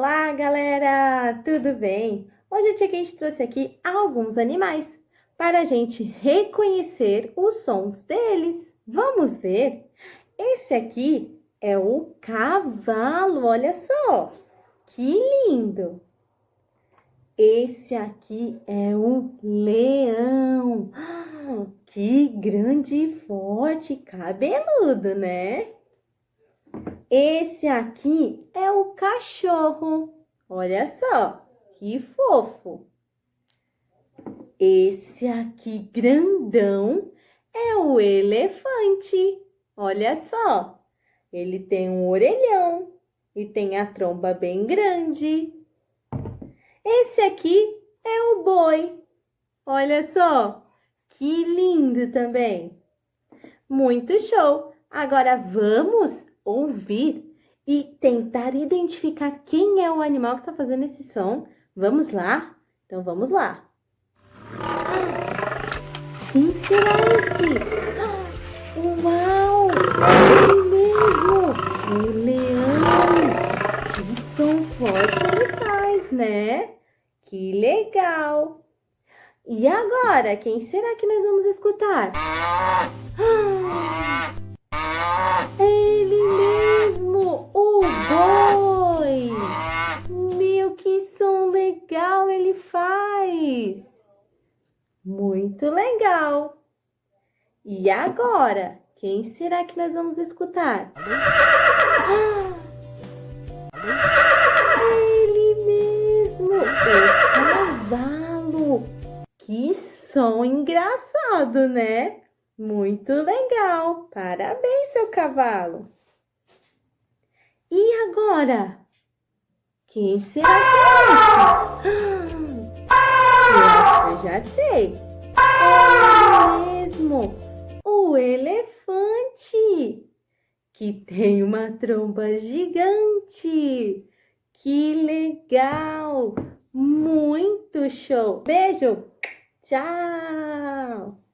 Olá, galera! Tudo bem? Hoje a Tia Kate trouxe aqui alguns animais para a gente reconhecer os sons deles. Vamos ver? Esse aqui é o cavalo, olha só! Que lindo! Esse aqui é o leão. Que grande e forte, cabeludo, né? Esse aqui é o cachorro. Olha só, que fofo. Esse aqui grandão é o elefante. Olha só, ele tem um orelhão e tem a tromba bem grande. Esse aqui é o boi. Olha só, que lindo também. Muito show! Agora vamos ouvir e tentar identificar quem é o animal que está fazendo esse som. Vamos lá? Então vamos lá. Quem será esse? Uau! É ele mesmo! O leão! Que som forte ele faz, né? Que legal! E agora, quem será que nós vamos escutar? Ele mesmo, o boi! Meu, que som legal ele faz! Muito legal! E agora, quem será que nós vamos escutar? Ele mesmo, o cavalo! Que som engraçado, né? Muito legal! Parabéns, seu cavalo! E agora? Quem será que é esse? Eu acho que eu já sei. É ele mesmo, o elefante, que tem uma tromba gigante. Que legal! Muito show! Beijo! Tchau!